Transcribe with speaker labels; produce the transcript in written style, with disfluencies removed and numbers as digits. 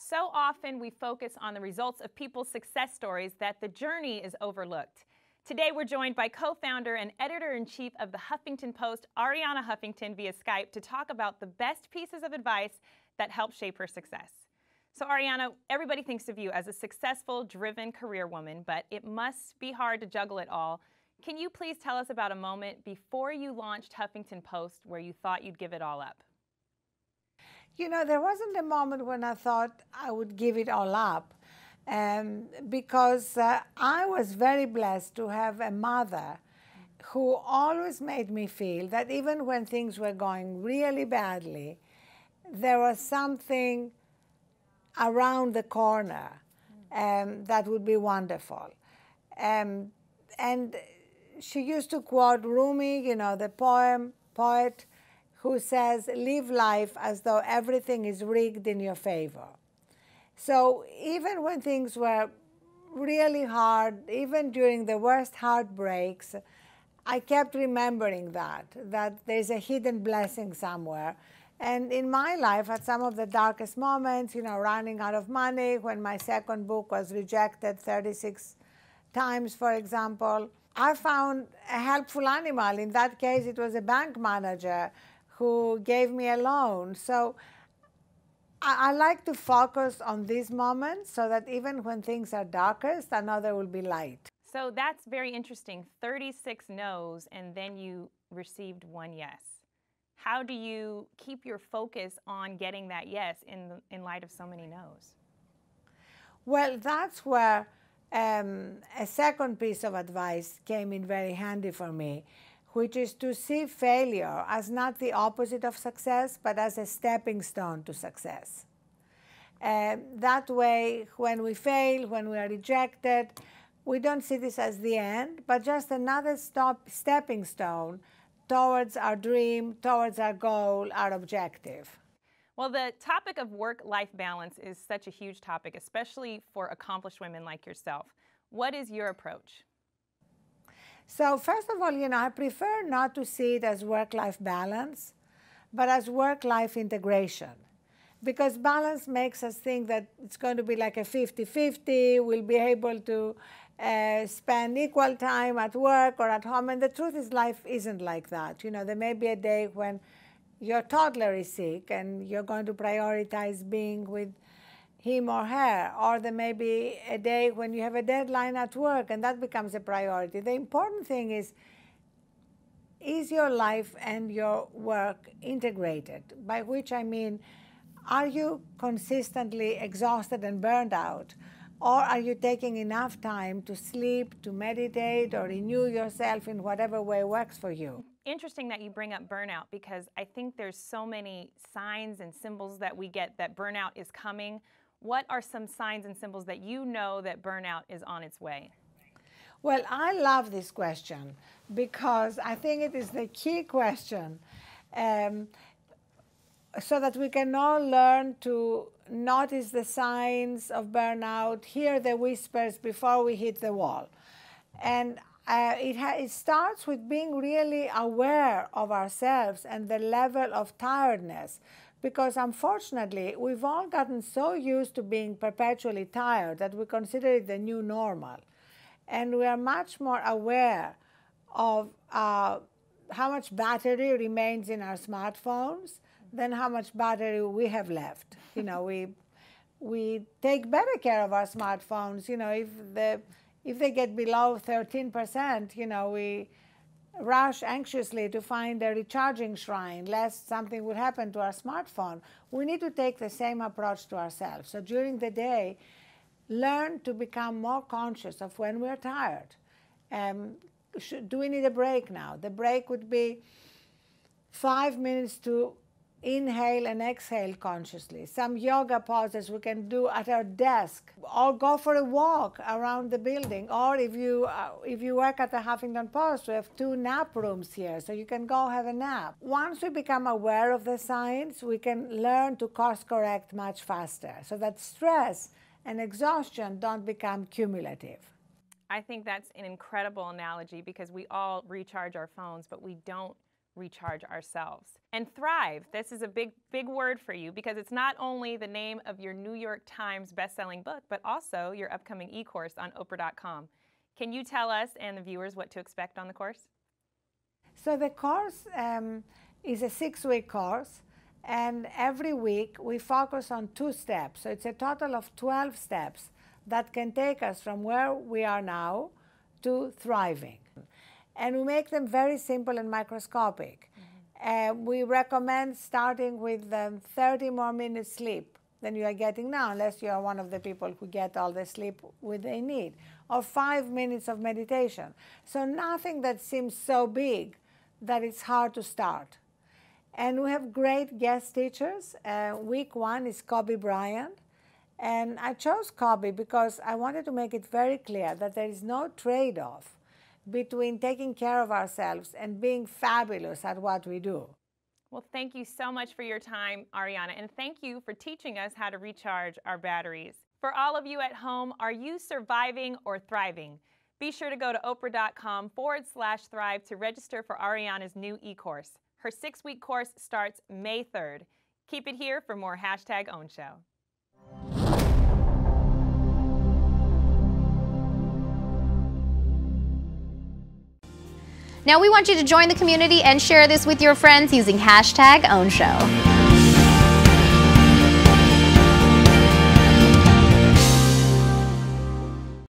Speaker 1: So often we focus on the results of people's success stories that the journey is overlooked. Today we're joined by co-founder and editor-in-chief of the Huffington Post, Arianna Huffington, via Skype to talk about the best pieces of advice that help shape her success. So Arianna, everybody thinks of you as a successful, driven career woman, but it must be hard to juggle it all. Can you please tell us about a moment before you launched Huffington Post where you thought you'd give it all up?
Speaker 2: You know, there wasn't a moment when I thought I would give it all up, because I was very blessed to have a mother who always made me feel that even when things were going really badly, there was something around the corner that would be wonderful. And she used to quote Rumi, you know, the poet, who says, live life as though everything is rigged in your favor. So even when things were really hard, even during the worst heartbreaks, I kept remembering that there's a hidden blessing somewhere. And in my life, at some of the darkest moments, you know, running out of money, when my second book was rejected 36 times, for example, I found a helpful animal. In that case, it was a bank manager who gave me a loan. So I like to focus on these moments so that even when things are darkest, I know there will be light.
Speaker 1: So that's very interesting. 36 no's, and then you received one yes. How do you keep your focus on getting that yes in light of so many no's?
Speaker 2: Well, that's where a second piece of advice came in very handy for me, which is to see failure as not the opposite of success, but as a stepping stone to success. That way, when we fail, when we are rejected, we don't see this as the end, but just another stepping stone towards our dream, towards our goal, our objective.
Speaker 1: Well, the topic of work-life balance is such a huge topic, especially for accomplished women like yourself. What is your approach?
Speaker 2: So first of all, you know, I prefer not to see it as work-life balance, but as work-life integration. Because balance makes us think that it's going to be like a 50-50, we'll be able to spend equal time at work or at home, and the truth is life isn't like that. You know, there may be a day when your toddler is sick and you're going to prioritize being with him or her, or there may be a day when you have a deadline at work and that becomes a priority. The important thing is your life and your work integrated? By which I mean, are you consistently exhausted and burned out? Or are you taking enough time to sleep, to meditate, or renew yourself in whatever way works for you?
Speaker 1: Interesting that you bring up burnout, because I think there's so many signs and symbols that we get that burnout is coming. What are some signs and symbols that you know that burnout is on its way?
Speaker 2: Well, I love this question because I think it is the key question, so that we can all learn to notice the signs of burnout, hear the whispers before we hit the wall. And it starts with being really aware of ourselves and the level of tiredness. Because unfortunately, we've all gotten so used to being perpetually tired that we consider it the new normal. And we are much more aware of how much battery remains in our smartphones than how much battery we have left. You know, we take better care of our smartphones. You know, if they get below 13%, you know, we rush anxiously to find a recharging shrine, lest something would happen to our smartphone. We need to take the same approach to ourselves. So during the day, learn to become more conscious of when we're tired. Do we need a break now? The break would be 5 minutes to inhale and exhale consciously. Some yoga poses we can do at our desk, or go for a walk around the building. Or if you work at the Huffington Post, we have 2 nap rooms here, so you can go have a nap. Once we become aware of the signs, we can learn to course correct much faster, so that stress and exhaustion don't become cumulative.
Speaker 1: I think that's an incredible analogy, because we all recharge our phones, but we don't recharge ourselves. And thrive, this is a big word for you because it's not only the name of your New York Times best-selling book, but also your upcoming e-course on Oprah.com. Can you tell us and the viewers what to expect on the course?
Speaker 2: So the course is a 6-week course, and every week we focus on 2 steps. So it's a total of 12 steps that can take us from where we are now to thriving. And we make them very simple and microscopic. We recommend starting with 30 more minutes sleep than you are getting now, unless you are one of the people who get all the sleep they need, or 5 minutes of meditation. So nothing that seems so big that it's hard to start. And we have great guest teachers. Week 1 is Kobe Bryant. And I chose Kobe because I wanted to make it very clear that there is no trade-off between taking care of ourselves and being fabulous at what we do.
Speaker 1: Well, thank you so much for your time, Arianna, and thank you for teaching us how to recharge our batteries. For all of you at home, are you surviving or thriving? Be sure to go to oprah.com/thrive to register for Arianna's new e-course. Her 6-week course starts May 3rd. Keep it here for more #OWNSHOW.
Speaker 3: Now we want you to join the community and share this with your friends using #OWNSHOW.